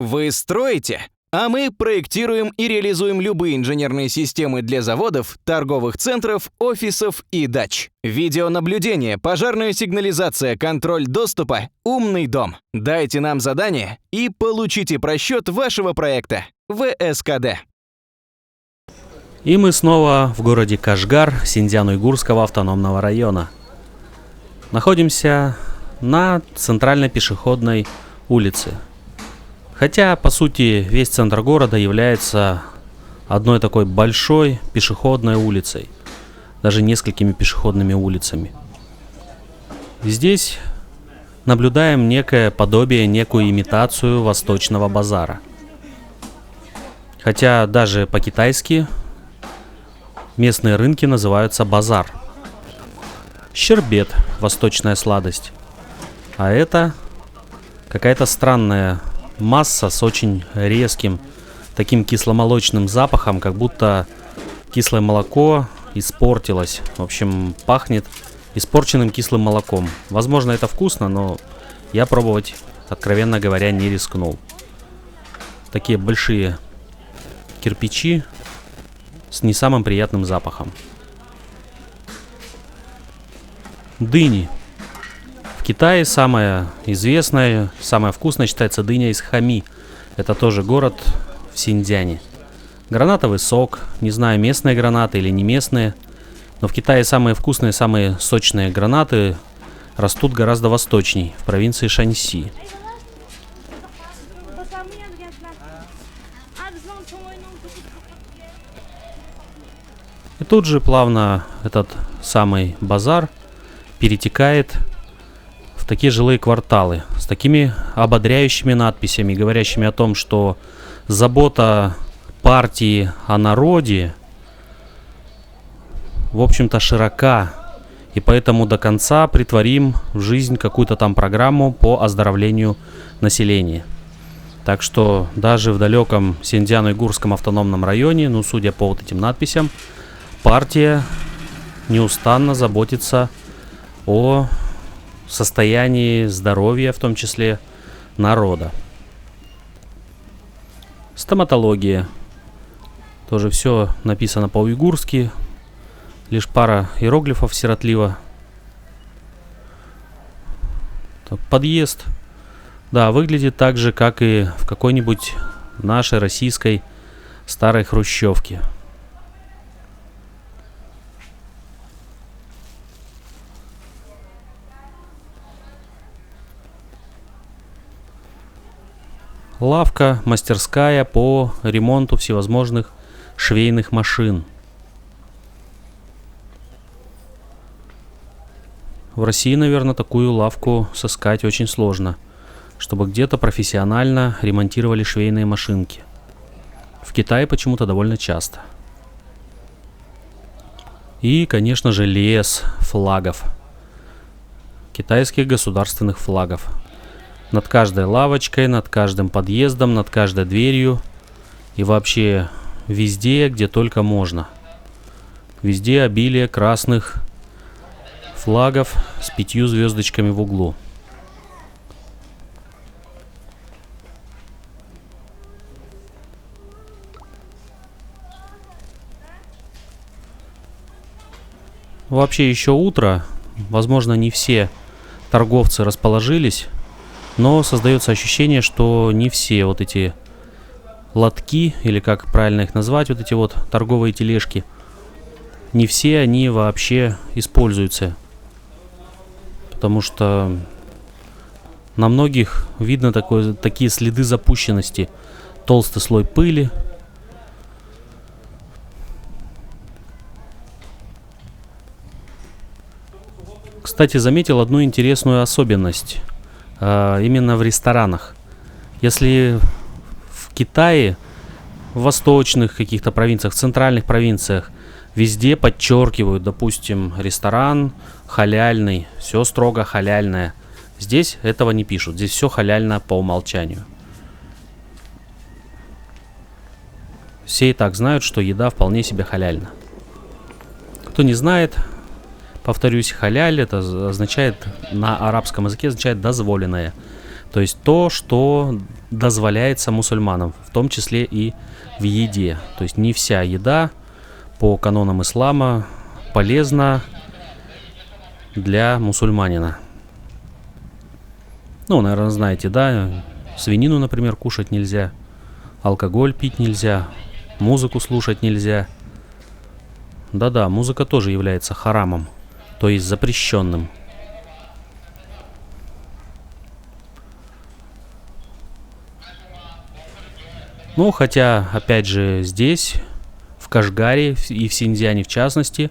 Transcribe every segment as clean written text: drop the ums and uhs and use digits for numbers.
Вы строите? А мы проектируем и реализуем любые инженерные системы для заводов, торговых центров, офисов и дач. Видеонаблюдение, пожарная сигнализация, контроль доступа, умный дом. Дайте нам задание и получите просчет вашего проекта. ВСКД. И мы снова в городе Кашгар Синьцзян-Уйгурского автономного района. Находимся на центральной пешеходной улице. Хотя, по сути, весь центр города является одной такой большой пешеходной улицей. Даже несколькими пешеходными улицами. Здесь наблюдаем некое подобие, некую имитацию восточного базара. Хотя даже по-китайски местные рынки называются базар. Щербет – восточная сладость. А это какая-то странная масса с очень резким, таким кисломолочным запахом, как будто кислое молоко испортилось. В общем, пахнет испорченным кислым молоком. Возможно, это вкусно, но я пробовать, откровенно говоря, не рискнул. Такие большие кирпичи с не самым приятным запахом. Дыни. В Китае самая известная, самая вкусная считается дыня из Хами. Это тоже город в Синьцзяне. Гранатовый сок. Не знаю, местные гранаты или не местные. Но в Китае самые вкусные, самые сочные гранаты растут гораздо восточней, в провинции Шаньси. И тут же плавно этот самый базар перетекает в такие жилые кварталы с такими ободряющими надписями, говорящими о том, что забота партии о народе, в общем-то, широка, и поэтому до конца притворим в жизнь какую-то там программу по оздоровлению населения. Так что даже в далеком Синьцзян-Уйгурском автономном районе, ну, судя по вот этим надписям, партия неустанно заботится о состоянии здоровья, в том числе народа. Стоматология. Тоже все написано по-уйгурски. Лишь пара иероглифов сиротливо. Так, подъезд. Да, выглядит так же, как и в какой-нибудь нашей российской старой хрущевке. Лавка, мастерская по ремонту всевозможных швейных машин. В России, наверное, такую лавку сыскать очень сложно, чтобы где-то профессионально ремонтировали швейные машинки. В Китае почему-то довольно часто. И, конечно же, лес флагов. Китайских государственных флагов. Над каждой лавочкой, над каждым подъездом, над каждой дверью. И вообще везде, где только можно. Везде обилие красных флагов с 5 звездочками в углу. Вообще еще утро. Возможно, не все торговцы расположились. Но создается ощущение, что не все вот эти лотки, или как правильно их назвать, вот эти вот торговые тележки, не все они вообще используются. Потому что на многих видно такие следы запущенности. Толстый слой пыли. Кстати, заметил одну интересную особенность. Именно в ресторанах. Если в Китае, в восточных каких-то провинциях, в центральных провинциях везде подчеркивают, допустим, ресторан халяльный, все строго халяльное. Здесь этого не пишут, здесь все халяльно по умолчанию. Все и так знают, что еда вполне себе халяльна. Кто не знает, повторюсь, халяль это означает, на арабском языке означает дозволенное. То есть то, что дозволяется мусульманам, в том числе и в еде. То есть не вся еда по канонам ислама полезна для мусульманина. Ну, наверное, знаете, да, свинину, например, кушать нельзя, алкоголь пить нельзя, музыку слушать нельзя. Да-да, музыка тоже является харамом, то есть запрещенным. Ну, хотя, опять же, здесь, в Кашгаре и в Синьцзяне в частности,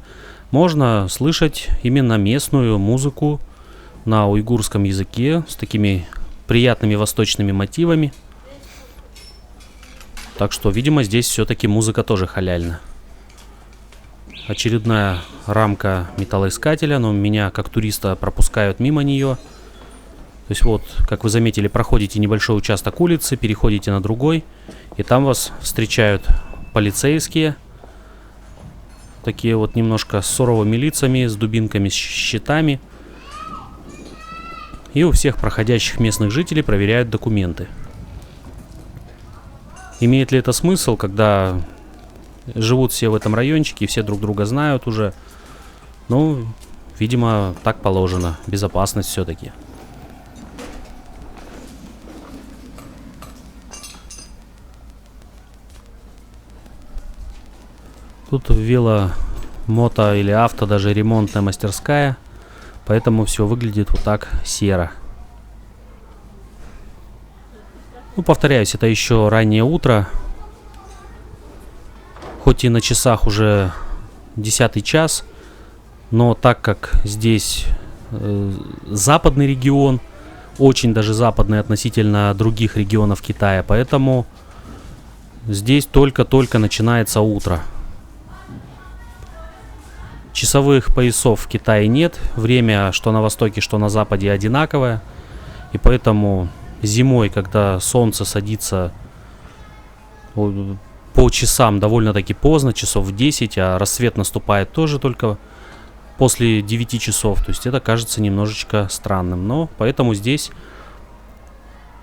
можно слышать именно местную музыку на уйгурском языке с такими приятными восточными мотивами. Так что, видимо, здесь все-таки музыка тоже халяльна. Очередная рамка металлоискателя, но меня как туриста пропускают мимо нее. То есть вот, как вы заметили, проходите небольшой участок улицы, переходите на другой, и там вас встречают полицейские, такие вот немножко с суровыми лицами, с дубинками, с щитами. И у всех проходящих местных жителей проверяют документы. Имеет ли это смысл, когда живут все в этом райончике, все друг друга знают уже? Ну, видимо, так положено. Безопасность все-таки. Тут вело-мото или авто, даже ремонтная мастерская. Поэтому все выглядит вот так серо. Ну, повторяюсь, это еще раннее утро. Хоть и на часах уже 10-й час, но так как здесь западный регион, очень даже западный относительно других регионов Китая, поэтому здесь только-только начинается утро. Часовых поясов в Китае нет. Время что на востоке, что на западе одинаковое. И поэтому зимой, когда солнце садится по часам довольно-таки поздно, часов в 10, а рассвет наступает тоже только после 9 часов. То есть это кажется немножечко странным. Но поэтому здесь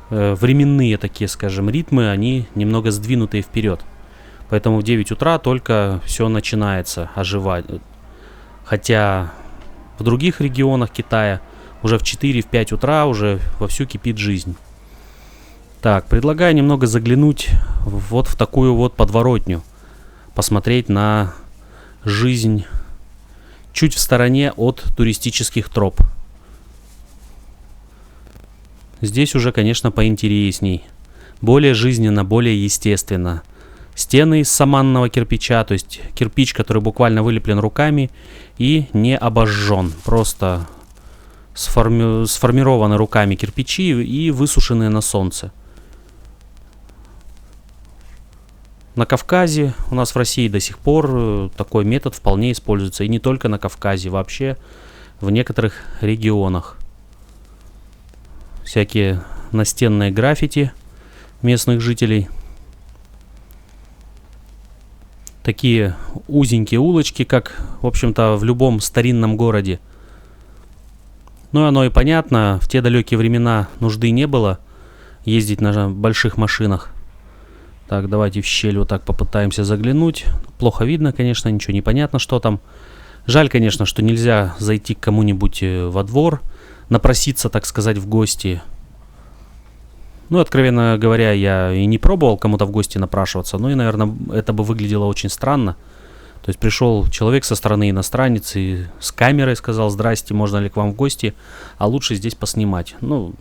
временные такие, скажем, ритмы, они немного сдвинутые вперед. Поэтому в 9 утра только все начинается оживать. Хотя в других регионах Китая уже в 4-5 утра уже вовсю кипит жизнь. Так, предлагаю немного заглянуть вот в такую вот подворотню. Посмотреть на жизнь чуть в стороне от туристических троп. Здесь уже, конечно, поинтересней. Более жизненно, более естественно. Стены из саманного кирпича, то есть кирпич, который буквально вылеплен руками и не обожжен. Просто сформированы руками кирпичи и высушенные на солнце. На Кавказе, у нас в России до сих пор такой метод вполне используется. И не только на Кавказе, вообще в некоторых регионах. Всякие настенные граффити местных жителей. Такие узенькие улочки, как, в общем-то, в любом старинном городе. Ну, оно и понятно, в те далекие времена нужды не было ездить на больших машинах. Так, давайте в щель вот так попытаемся заглянуть. Плохо видно, конечно, ничего не понятно, что там. Жаль, конечно, что нельзя зайти к кому-нибудь во двор, напроситься, так сказать, в гости. Ну, откровенно говоря, я и не пробовал кому-то в гости напрашиваться, ну и, наверное, это бы выглядело очень странно. То есть пришел человек со стороны иностранец и с камерой сказал: «Здрасте, можно ли к вам в гости, а лучше здесь поснимать». Ну,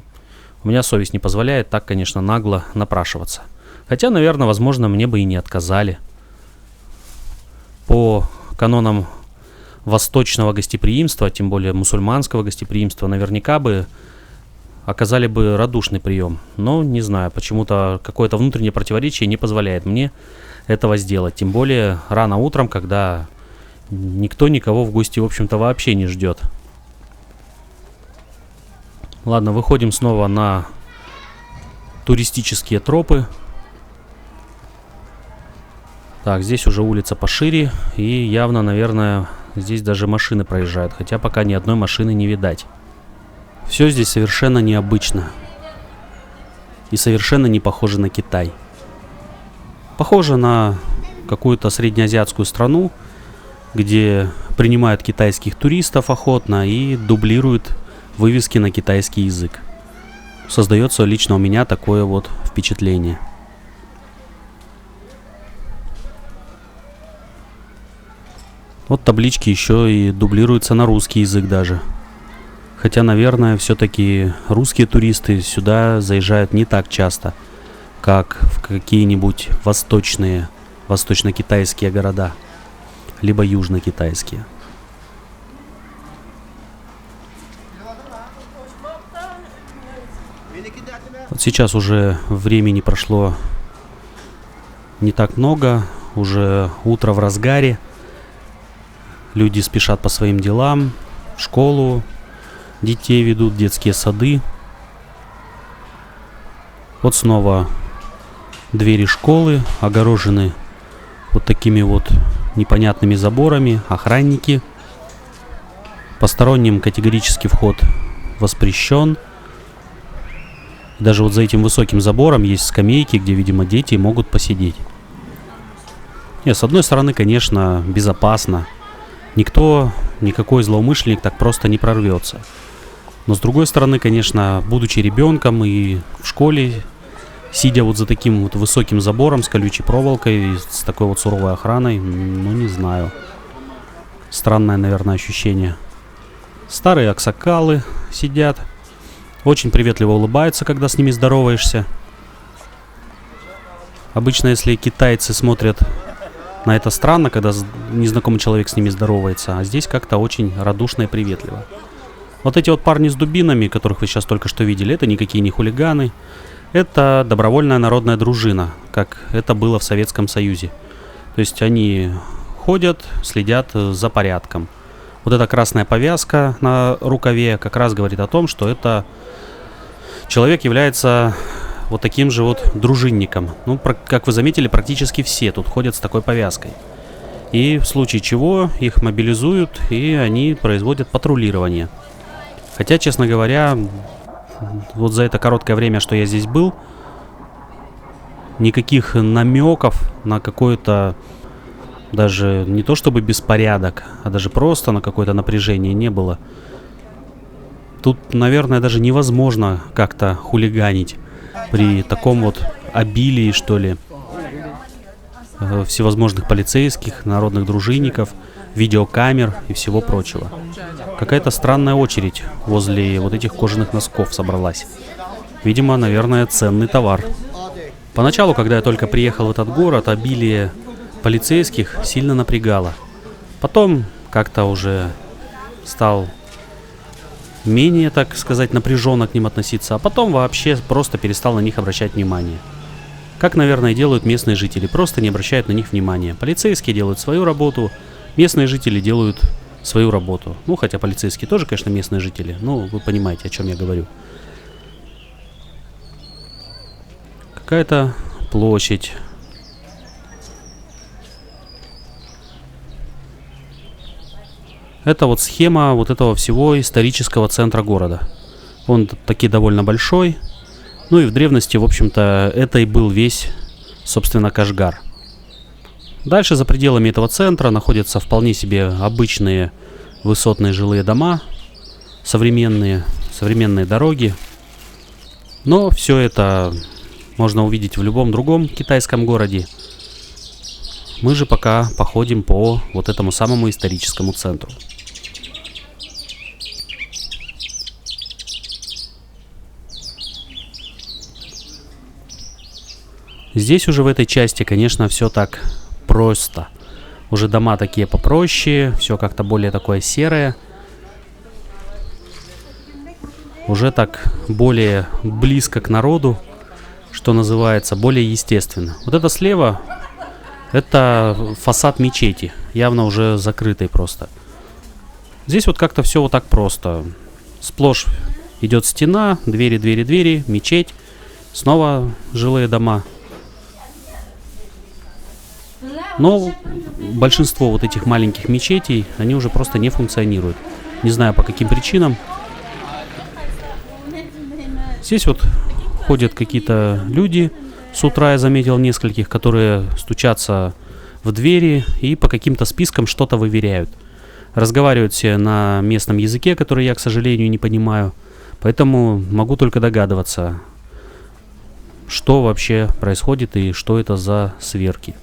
у меня совесть не позволяет так, конечно, нагло напрашиваться. Хотя, наверное, возможно, мне бы и не отказали. По канонам восточного гостеприимства, тем более мусульманского гостеприимства, наверняка бы оказали бы радушный прием. Но не знаю, почему-то какое-то внутреннее противоречие не позволяет мне этого сделать. Тем более рано утром, когда никто никого в гости, в общем-то, вообще не ждет. Ладно, выходим снова на туристические тропы. Так, здесь уже улица пошире. И явно, наверное, здесь даже машины проезжают. Хотя пока ни одной машины не видать. Все здесь совершенно необычно. и совершенно не похоже на Китай. Похоже на какую-то среднеазиатскую страну, где принимают китайских туристов охотно и дублируют вывески на китайский язык. Создается лично у меня такое вот впечатление. Вот таблички еще и дублируются на русский язык даже. Хотя, наверное, все-таки русские туристы сюда заезжают не так часто, как в какие-нибудь восточно-китайские города, либо южно-китайские. Вот сейчас уже времени прошло не так много, уже утро в разгаре. Люди спешат по своим делам, в школу, детей ведут, детские сады. Вот снова двери школы огорожены вот такими вот непонятными заборами, охранники. Посторонним категорически вход воспрещен. Даже вот за этим высоким забором есть скамейки, где, видимо, дети могут посидеть. Нет, с одной стороны, конечно, безопасно. Никакой злоумышленник так просто не прорвется. Но с другой стороны, конечно, будучи ребенком и в школе, сидя вот за таким вот высоким забором с колючей проволокой, с такой вот суровой охраной, ну не знаю. Странное, наверное, ощущение. Старые аксакалы сидят, очень приветливо улыбаются, когда с ними здороваешься. Обычно, если китайцы смотрят на это странно, когда незнакомый человек с ними здоровается, а здесь как-то очень радушно и приветливо. Вот эти вот парни с дубинами, которых вы сейчас только что видели, это никакие не хулиганы. Это добровольная народная дружина, как это было в Советском Союзе. То есть они ходят, следят за порядком. Вот эта красная повязка на рукаве как раз говорит о том, что это человек является вот таким же вот дружинником. Ну, как вы заметили, практически все тут ходят с такой повязкой. И в случае чего их мобилизуют, и они производят патрулирование. Хотя, честно говоря, вот за это короткое время, что я здесь был, никаких намеков на какой-то даже не то чтобы беспорядок, а даже просто на какое-то напряжение не было. Тут, наверное, даже невозможно как-то хулиганить при таком вот обилии, что ли, всевозможных полицейских, народных дружинников, видеокамер и всего прочего. Какая-то странная очередь возле вот этих кожаных носков собралась. Видимо, наверное, ценный товар. Поначалу, когда я только приехал в этот город, обилие полицейских сильно напрягало. Потом как-то уже стал менее, так сказать, напряженно к ним относиться, а потом вообще просто перестал на них обращать внимание. Как, наверное, делают местные жители, просто не обращают на них внимания. Полицейские делают свою работу, местные жители делают свою работу. Ну, хотя полицейские тоже, конечно, местные жители, но вы понимаете, о чем я говорю. Какая-то площадь. Это вот схема вот этого всего исторического центра города. Он таки довольно большой. Ну и в древности, в общем-то, это и был весь, собственно, Кашгар. Дальше за пределами этого центра находятся вполне себе обычные высотные жилые дома, современные дороги. Но все это можно увидеть в любом другом китайском городе. Мы же пока походим по вот этому самому историческому центру. Здесь уже в этой части, конечно, все так просто. Уже дома такие попроще, все как-то более такое серое. Уже так более близко к народу, что называется, более естественно. Вот это слева, это фасад мечети, явно уже закрытый просто. Здесь вот как-то все вот так просто. Сплошь идет стена, двери, мечеть, снова жилые дома. Но большинство вот этих маленьких мечетей, они уже просто не функционируют. Не знаю по каким причинам. Здесь вот ходят какие-то люди. С утра я заметил нескольких, которые стучатся в двери и по каким-то спискам что-то выверяют. Разговаривают все на местном языке, который я, к сожалению, не понимаю. Поэтому могу только догадываться, что вообще происходит и что это за сверки.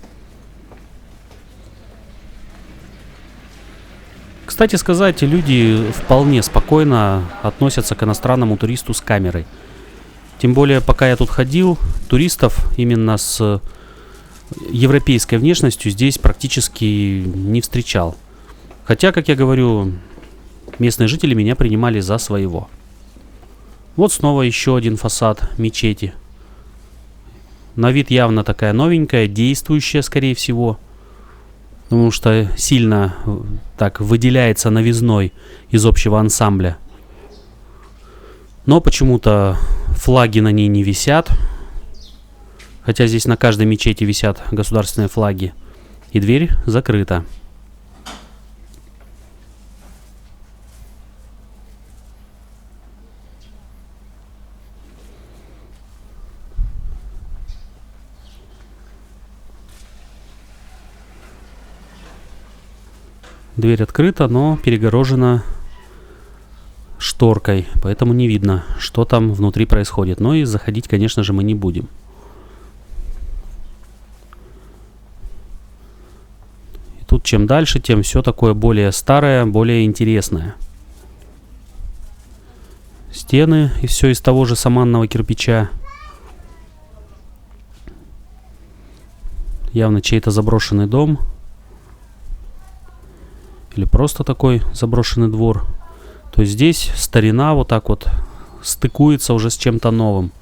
Кстати сказать, люди вполне спокойно относятся к иностранному туристу с камерой. Тем более, пока я тут ходил, туристов именно с европейской внешностью здесь практически не встречал. Хотя, как я говорю, местные жители меня принимали за своего. Вот снова еще один фасад мечети. На вид явно такая новенькая, действующая, скорее всего. Потому что сильно так выделяется новизной из общего ансамбля. Но почему-то флаги на ней не висят. Хотя здесь на каждой мечети висят государственные флаги. И дверь закрыта. Дверь открыта, но перегорожена шторкой, поэтому не видно, что там внутри происходит. Но и заходить, конечно же, мы не будем. И тут чем дальше, тем все такое более старое, более интересное. Стены и все из того же саманного кирпича. Явно чей-то заброшенный дом. Или просто такой заброшенный двор. То есть здесь старина вот так вот стыкуется уже с чем-то новым.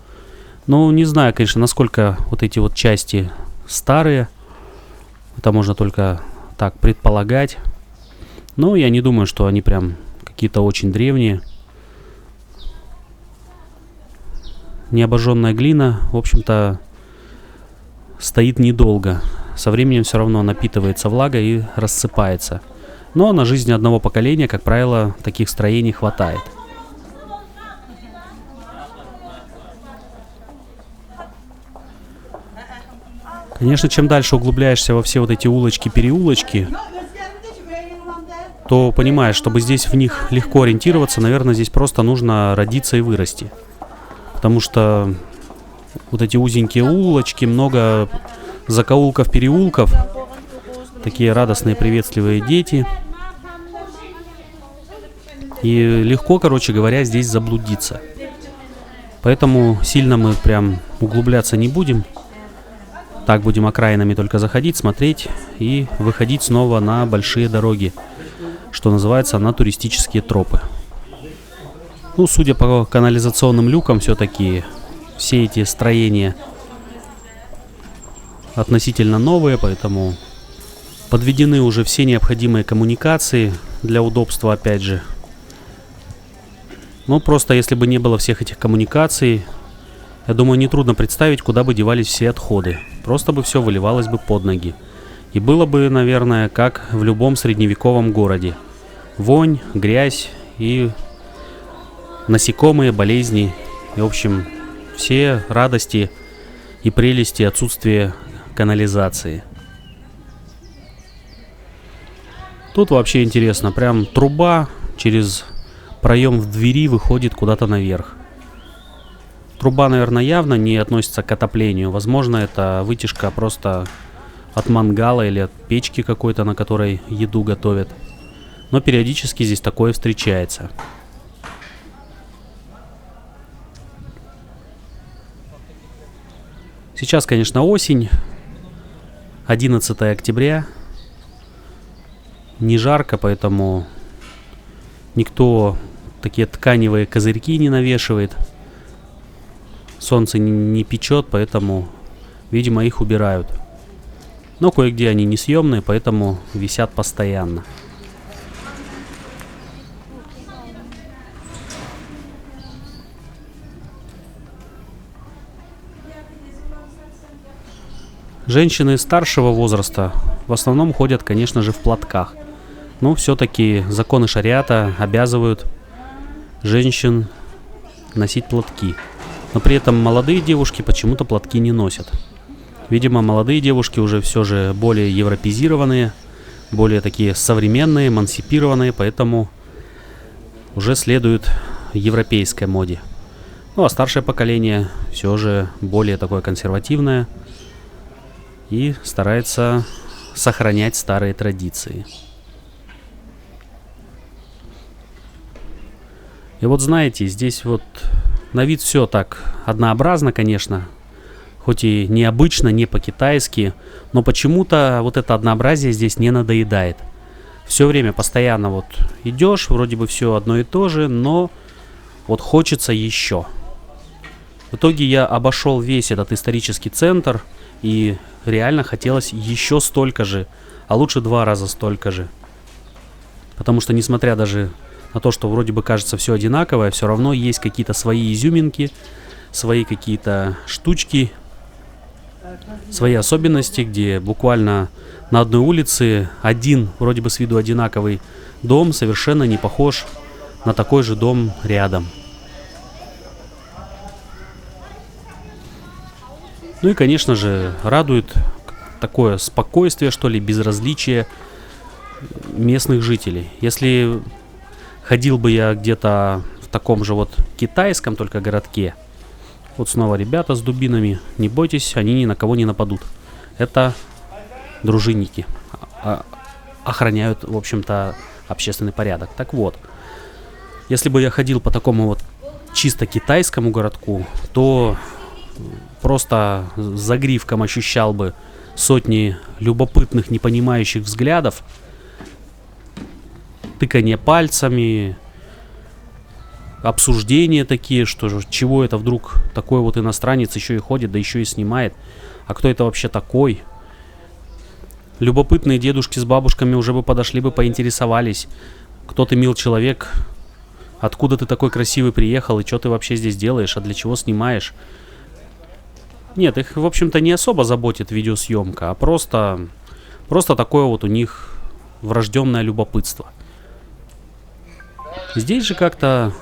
Ну, не знаю, конечно, насколько вот эти вот части старые. Это можно только так предполагать. Но я не думаю, что они прям какие-то очень древние. Необожженная глина, в общем-то, стоит недолго. Со временем все равно напитывается влагой и рассыпается. Но на жизнь одного поколения, как правило, таких строений хватает. Конечно, чем дальше углубляешься во все вот эти улочки-переулочки, то понимаешь, чтобы здесь в них легко ориентироваться, наверное, здесь просто нужно родиться и вырасти. Потому что вот эти узенькие улочки, много закоулков, переулков, такие радостные, приветливые дети. И легко, короче говоря, здесь заблудиться. Поэтому сильно мы прям углубляться не будем. Так будем окраинами только заходить, смотреть и выходить снова на большие дороги, что называется, на туристические тропы. Ну, судя по канализационным люкам, все-таки все эти строения относительно новые, поэтому подведены уже все необходимые коммуникации для удобства, опять же. Ну, просто если бы не было всех этих коммуникаций, я думаю, нетрудно представить, куда бы девались все отходы. Просто бы все выливалось бы под ноги. И было бы, наверное, как в любом средневековом городе. Вонь, грязь и насекомые, болезни. И, в общем, все радости и прелести отсутствия канализации. Тут вообще интересно. Прям труба через проем в двери выходит куда-то наверх. Труба, наверное, явно не относится к отоплению. Возможно, это вытяжка просто от мангала или от печки какой-то, на которой еду готовят. Но периодически здесь такое встречается. Сейчас, конечно, осень. 11 октября. Не жарко, поэтому никто такие тканевые козырьки не навешивает. Солнце не печет, поэтому, видимо, их убирают. Но кое-где они несъемные, поэтому висят постоянно. Женщины старшего возраста в основном ходят, конечно же, в платках. Но все-таки законы шариата обязывают женщин носить платки. Но при этом молодые девушки почему-то платки не носят. Видимо, молодые девушки уже все же более европезированные, более такие современные, эмансипированные, поэтому уже следуют европейской моде. Ну а старшее поколение все же более такое консервативное и старается сохранять старые традиции. И вот знаете, здесь вот на вид все так однообразно, конечно, хоть и необычно, не по-китайски, но почему-то вот это однообразие здесь не надоедает. Все время постоянно вот идешь, вроде бы все одно и то же, но вот хочется еще. В итоге я обошел весь этот исторический центр, и реально хотелось еще столько же, а лучше 2 раза столько же. Потому что, несмотря даже на то, что вроде бы кажется все одинаковое, все равно есть какие-то свои изюминки, свои какие-то штучки, свои особенности, где буквально на одной улице один вроде бы с виду одинаковый дом совершенно не похож на такой же дом рядом. Ну и, конечно же, радует такое спокойствие, что ли, безразличие местных жителей. Если ходил бы я где-то в таком же вот китайском только городке, вот снова ребята с дубинами, не бойтесь, они ни на кого не нападут. Это дружинники, охраняют, в общем-то, общественный порядок. Так вот, если бы я ходил по такому вот чисто китайскому городку, то просто загривком ощущал бы сотни любопытных, непонимающих взглядов, тыканье пальцами, обсуждения такие, что же, чего это вдруг такой вот иностранец еще и ходит, да еще и снимает, а кто это вообще такой? Любопытные дедушки с бабушками уже бы подошли бы, поинтересовались, кто ты, мил человек, откуда ты такой красивый приехал, и что ты вообще здесь делаешь, а для чего снимаешь? Нет, их, в общем-то, не особо заботит видеосъемка, а просто такое вот у них врожденное любопытство. Здесь же как-то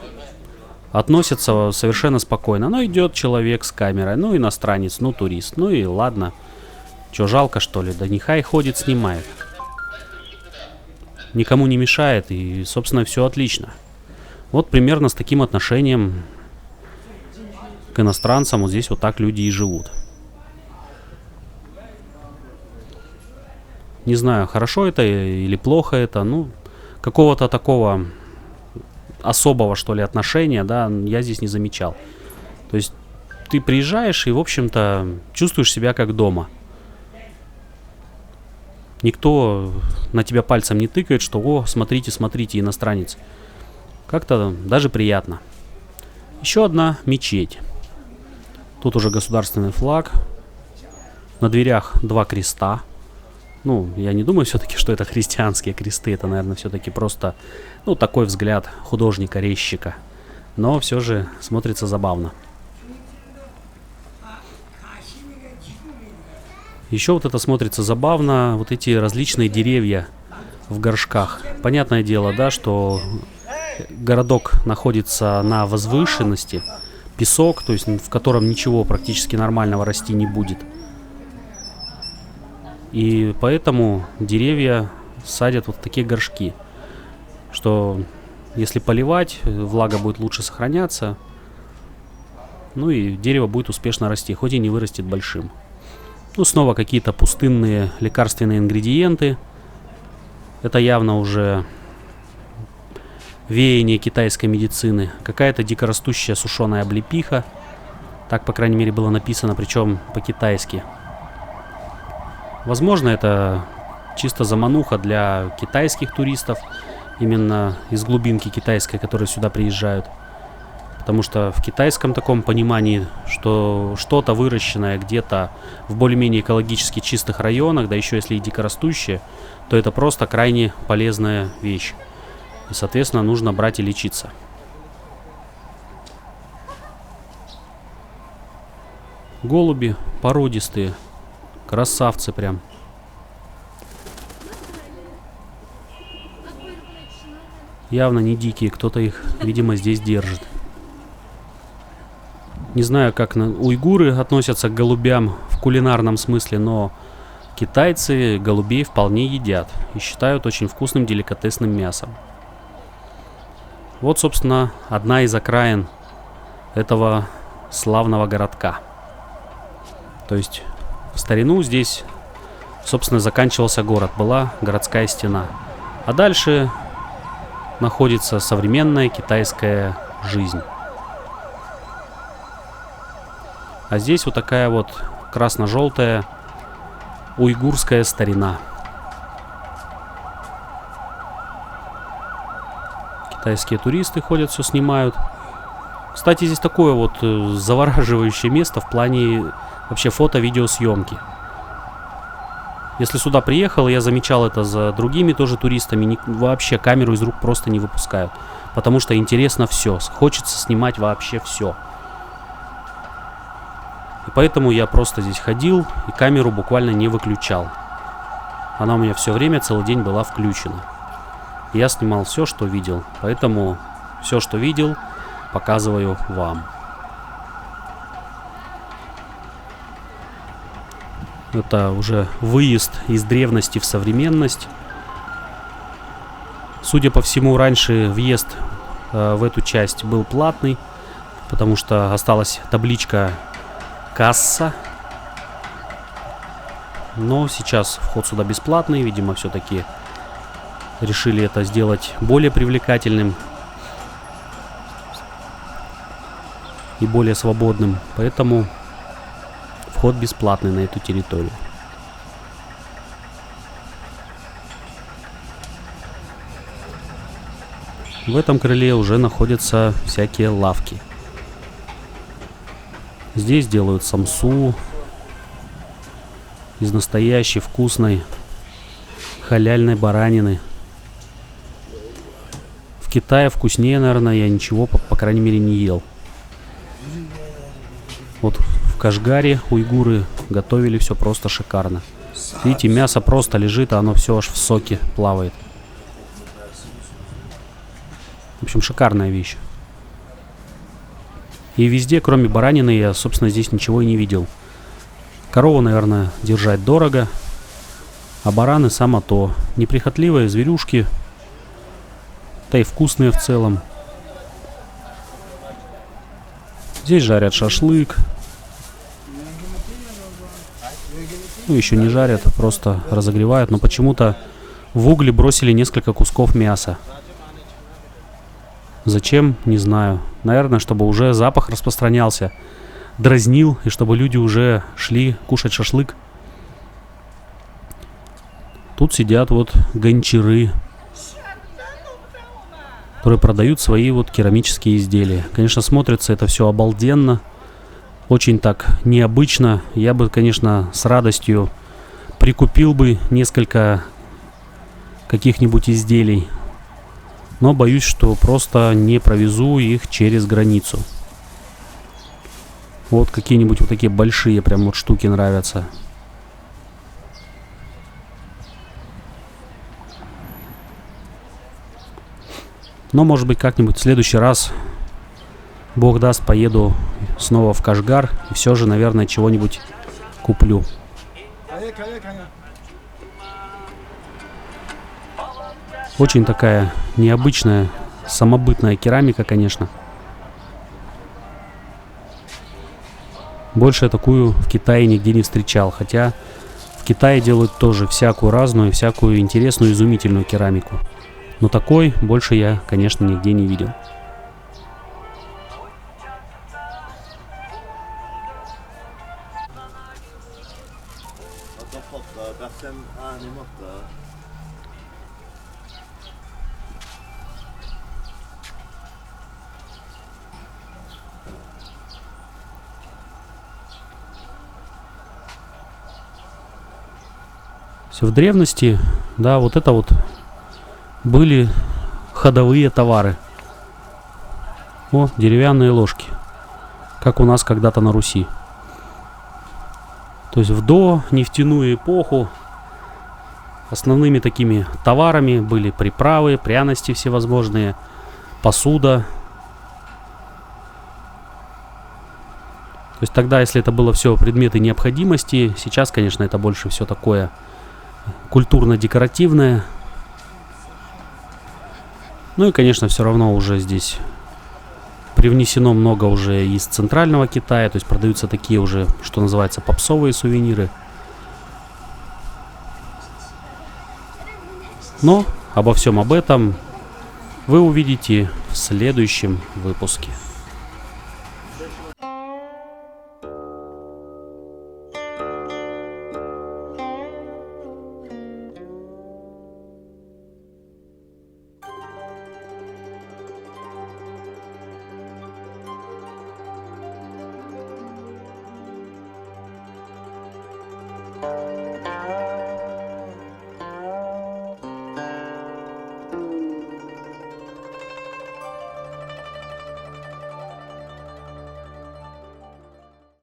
относятся совершенно спокойно. Ну, идет человек с камерой, ну, иностранец, ну, турист, ну и ладно. Че, жалко, что ли? Да нехай ходит, снимает. Никому не мешает, и, собственно, все отлично. Вот примерно с таким отношением к иностранцам вот здесь вот так люди и живут. Не знаю, хорошо это или плохо это, ну, какого-то такого особого, что ли, отношения, да, я здесь не замечал. То есть ты приезжаешь и, в общем-то, чувствуешь себя как дома. Никто на тебя пальцем не тыкает, что, о, смотрите, смотрите, иностранец. Как-то даже приятно. Еще одна мечеть. Тут уже государственный флаг. На дверях 2 креста. Ну, я не думаю все-таки, что это христианские кресты. Это, наверное, все-таки просто, ну, такой взгляд художника-резчика. Но все же смотрится забавно. Еще вот это смотрится забавно. Вот эти различные деревья в горшках. Понятное дело, да, что городок находится на возвышенности. Песок, то есть в котором ничего практически нормального расти не будет. И поэтому деревья садят вот в такие горшки, что если поливать, влага будет лучше сохраняться, ну и дерево будет успешно расти, хоть и не вырастет большим. Ну, снова какие-то пустынные лекарственные ингредиенты. Это явно уже веяние китайской медицины. Какая-то дикорастущая сушеная облепиха. Так, по крайней мере, было написано, причем по-китайски. Возможно, это чисто замануха для китайских туристов, именно из глубинки китайской, которые сюда приезжают. Потому что в китайском таком понимании, что что-то выращенное где-то в более-менее экологически чистых районах, да еще если и дикорастущее, то это просто крайне полезная вещь. И, соответственно, нужно брать и лечиться. Голуби породистые, красавцы прям. Явно не дикие, кто-то их, видимо, здесь держит. Не знаю, как уйгуры относятся к голубям в кулинарном смысле, но китайцы голубей вполне едят и считают очень вкусным деликатесным мясом. Вот, собственно, одна из окраин этого славного городка. То есть в старину здесь, собственно, заканчивался город, была городская стена. А дальше находится современная китайская жизнь. А здесь вот такая вот красно-желтая уйгурская старина. Китайские туристы ходят, все снимают. Кстати, здесь такое вот завораживающее место в плане вообще фото-видеосъемки. Если сюда приехал, я замечал это за другими тоже туристами, вообще камеру из рук просто не выпускают. Потому что интересно все, хочется снимать вообще все. И поэтому я просто здесь ходил и камеру буквально не выключал. Она у меня все время, целый день была включена. Я снимал все, что видел. Поэтому все, что видел, показываю вам. Это уже выезд из древности в современность. Судя по всему, раньше въезд в эту часть был платный, потому что осталась табличка «Касса». Но сейчас вход сюда бесплатный. Видимо, все-таки решили это сделать более привлекательным и более свободным. Поэтому вход бесплатный на эту территорию. В этом крыле уже находятся всякие лавки. Здесь делают самсу из настоящей вкусной халяльной баранины. В Китае вкуснее, наверное, я ничего, по крайней мере, не ел. Вот в Кашгаре уйгуры готовили все просто шикарно. Видите, мясо просто лежит, а оно все аж в соке плавает. В общем, шикарная вещь. И везде, кроме баранины, я, собственно, здесь ничего и не видел. Корову, наверное, держать дорого. А бараны само то. Неприхотливые зверюшки. Да и вкусные в целом. Здесь жарят шашлык. Ну, еще не жарят, просто разогревают. Но почему-то в угли бросили несколько кусков мяса. Зачем? Не знаю. Наверное, чтобы уже запах распространялся, дразнил, и чтобы люди уже шли кушать шашлык. Тут сидят вот гончары, которые продают свои вот керамические изделия. Конечно, смотрится это все обалденно. Очень так необычно. Я бы, конечно, с радостью прикупил бы несколько каких-нибудь изделий. Но боюсь, что просто не провезу их через границу. Вот какие-нибудь вот такие большие прям вот штуки нравятся. Но, может быть, как-нибудь в следующий раз, Бог даст, поеду снова в Кашгар и все же, наверное, чего-нибудь куплю. Очень такая необычная, самобытная керамика, конечно. Больше я такую в Китае нигде не встречал. Хотя в Китае делают тоже всякую разную, всякую интересную, изумительную керамику. Но такой больше я, конечно, нигде не видел. В древности, да, вот это вот были ходовые товары. О, деревянные ложки, как у нас когда-то на Руси. То есть в до-нефтяную эпоху основными такими товарами были приправы, пряности всевозможные, посуда. То есть тогда, если это было все предметы необходимости, сейчас, конечно, это больше все такое культурно-декоративное. Ну и, конечно, все равно уже здесь привнесено много уже из центрального Китая. То есть продаются такие уже, что называется, попсовые сувениры. Но обо всем об этом вы увидите в следующем выпуске.